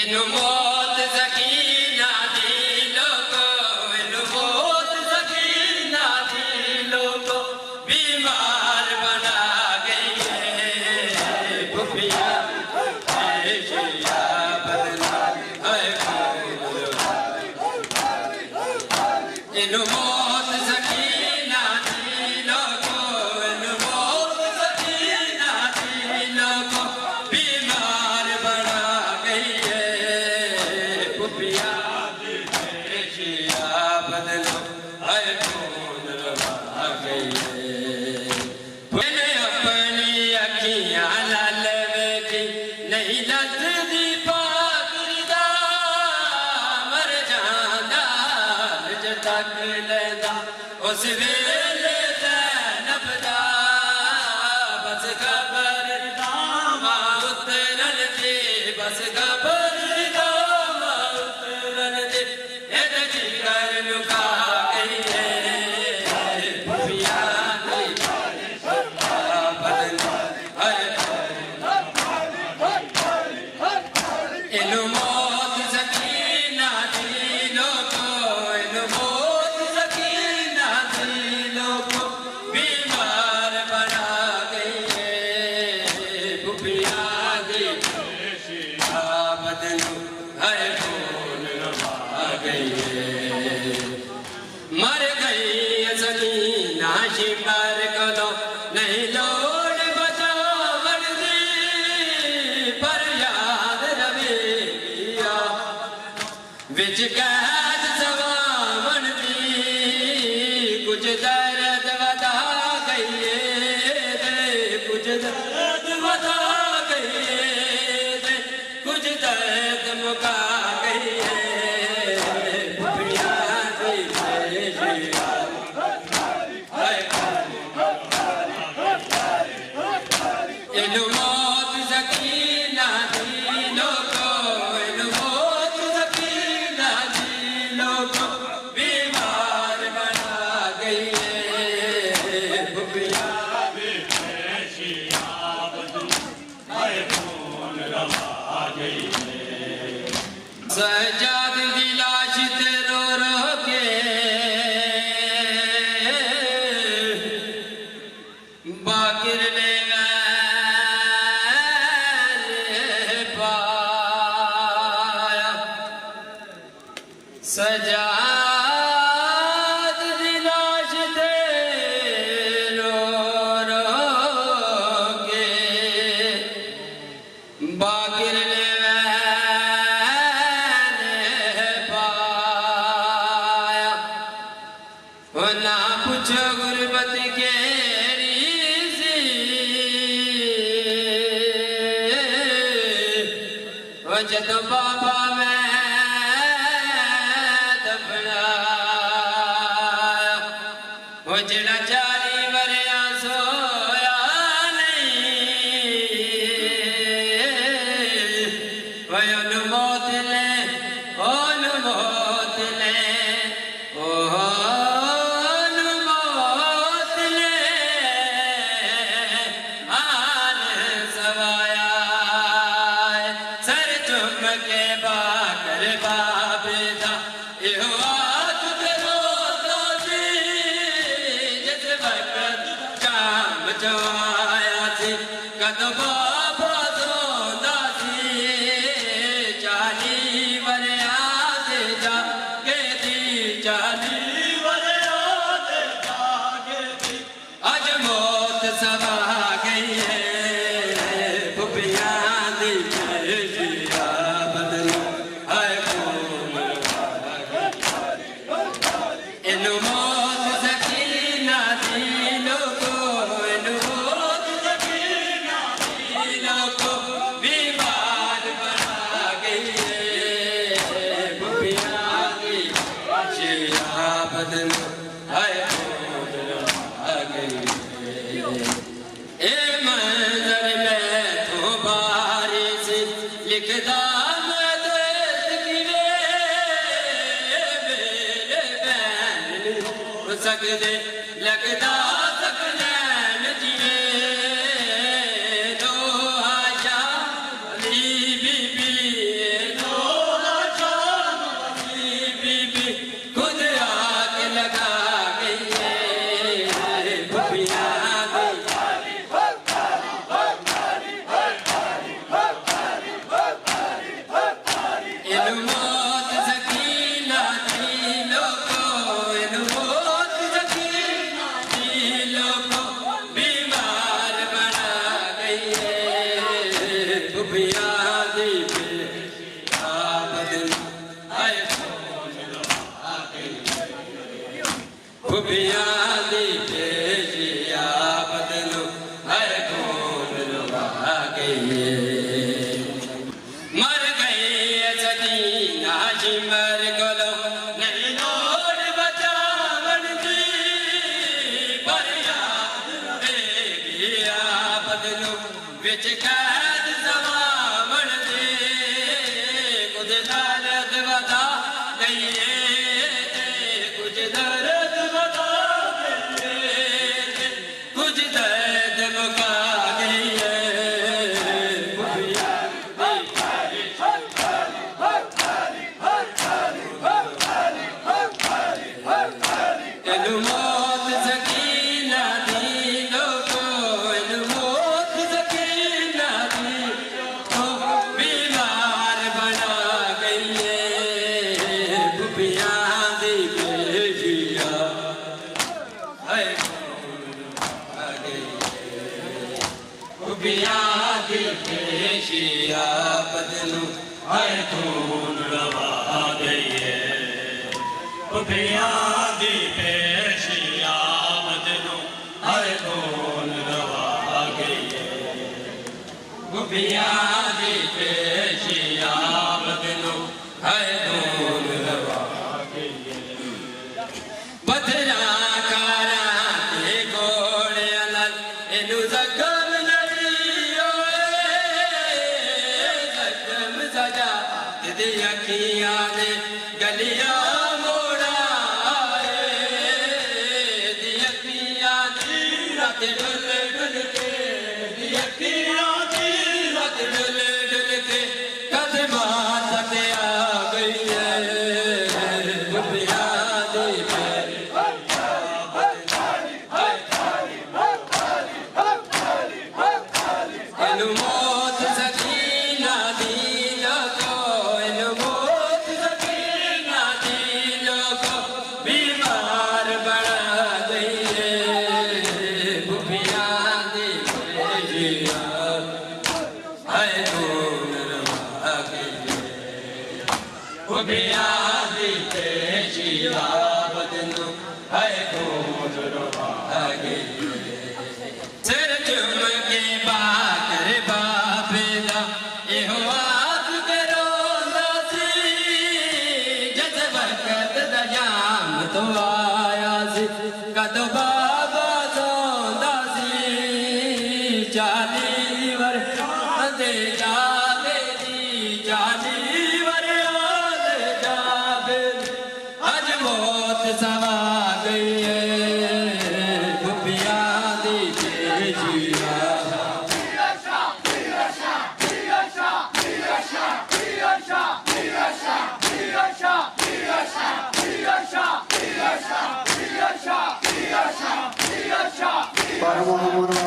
इनु मौत ज़कीना दी लोगो, इनु मौत ज़कीना दी लोगो, बीमार बना गई है भुपिया एशिया बदला है इनु मौत ज़कीना दी लोगो, इनु मौत ज़कीना दी लोगो, बीमार बना गई है भुपिया एशिया बदलो है खून लगा गई है मैंने अपनी अखियां लाल वेखी नहीं लथदी पाकरिदा मर जांदा निज तक लेंदा उस वेले ज़ैनब दा बस खबर दा मां उतरन दी बस खबर दा मां उतरन दी एद जिगर लुका गई है भुपिया दी बदला है इनु मौत ज़कीना दी लोगो, इनु मौत ज़कीना दी लोगो, बीमार बना गई है भुपिया दी एशिया बदलो है खून लगा गई है मर गई ज़कीना शिकार कलो नहीं लोड़ बचावन दी पर याद रवे विच कैद सवावन दी कुछ दर्द वधा गई है कुछ दर्द वधा गई है कुछ दर्द मुका गई है भुपिया दी एशिया इनु मौत ज़कीना दी लोगो, इनु मौत ज़कीना दी लोगो, बीमार बना गई है भुपिया एशिया बदला है खून लगा गई है सजाद दी लाश ते रो रो के बाकिर ने पाया सजाद दी लाश ते रो रो के बाकिर ने पाया वो ना पूछो गुरबत केरी सी वो जदों बाबा मैं दफनाया वो जेड़ा 40 वरियां सोया नहीं वो ओनु मौत ले ओनु मौत ले ओनु मौत ले आन सवाया सर चुम के बाकर बाबे दा इहो आत ते रोता सी जिस वक्त शाम चवाया सी कदों बाबा सोंदा सी 40 वरियां ते जाके दी 40 वरियां ते जाके दी अज मौत सवा गई है भुपिया दी एशिया बदलो है खून लगा इनु मौत ज़कीना दी लोगो, इनु मौत ज़कीना दी लोगो, बीमार बना गई है भुपिया दी एशिया बदलो है खून लगा गई है ए मंजर में तो बारिश लिखदा मैं दर्द की वे मेरे बैन हो सकदे लगदा सकलैन जिवे दो आशा अली बीबी दो ਵਿੱਚ ਕੈਦ ਸਮਾਵਣ ਦੇ ਕੁਝ ਦਰਦ ਵਧਾ ਗਈਏ ਕੁਝ ਦਰਦ ਵਧਾ ਗਈਏ ਕੁਝ ਦਰਦ ਮੁਕਾ ਗਈਏ ਇਹਨੂੰ ਮੌਤ ਸਕੀਨਾ ਦੀ ਲੋਕੋ ਇਹਨੂੰ ਮੌਤ ਸਕੀਨਾ ਦੀ ਬਿਮਾਰ ਬਣਾ ਗਈਏ ਖੁਫੀਆਂ ਦੀ ਪੇਸ਼ੀਆ ਹਾਏ ਆ ਗਈਏ ਖੁਫੀਆਂ ਦੀ ਪੇਸ਼ੀਆ ਬਦਲੂ ਹਾਏ ਖੂਨ ਰਵਾ ਗਈਏ ਖੁਫੀਆਂ ਦੀ ਪੇਸ਼ੀਆ ਬਦਲੂ ਹਾਏ ਖੂਨ ਰਵਾ ਗਈਏ ਖੁਫੀਆਂ ਦੀ ਪੇਸ਼ੀਆ ਬਦਲੂ ਹਾਏ ਖੂਨ ਰਵਾ ਗਈਏ ਪੱਥਰਾਂ ਕਾਰਾਂ ਦੇ ਗੋਲਿਆਂ ਨਾਲ ਇਹਨੂੰ ਜ਼ਖਮ ਨਹੀਂ ਹੋਏ ਜ਼ਖਮ ਸਜਾ ਤੇ ਅੱਖੀਆਂ ਨੇ ਗਲੀਆਂ ਡੁੱਲ ਡੁੱਲ ਕੇ ਦੀ ਅੱਖੀਆਂ ਦੀ ਰਾਤ ਡੁੱਲ ਡੁੱਲ ਕੇ ਕਦਮਾਂ ਤੱਕ ਆ ਗਈ ਏ ਖੁਫੀਆਂ ਦੀ ਇਹਨੂੰ ਮੌਤ ਸਕੀਨਾ ਦੀ ਲੋਕੋ ਇਹਨੂੰ ਮੌਤ ਸਕੀਨਾ ਦੀ ਲੋਕੋ ਬਿਮਾਰ ਬਣਾ ਗਈ ਏ ਹਾਏ ਖੂਨ ਰਵਾ ਗਈਏ ਖੁਫੀਆਂ ਦੀ ਪੇਸ਼ੀਆ ਬਦਲੂ ਹਾਏ ਖੂਨ ਰਵਾ ਗਈਏ ਸਿਰ ਚੁੰਮ ਕੇ ਬਾਕਰ ਬਾਬੇ ਦਾ ਇਹੋ ਆਖ ਕੇ ਰੋਂਦਾ ਸੀ ਜਦ ਵਕਤ ਦਾ ਜਾਮ ਤੋਂ ਆਇਆ ਸੀ ਕਦੋਂ ਬਾਬਾ ਸੌਂਦਾ ਸੀ 40 ਵਰ੍ਹਿਆਂ ਦੇ ਜਾਵੇ ਦੀ 40 ਵਰ੍ਹਿਆਂ ਦੇ ਜਾਵੇ ਅੱਜ ਮੌਤ ਸਵਾ ਗਈ ਏ ਖੁਫੀਆਂ ਦੀ ਪੇਸ਼ੀਆ Para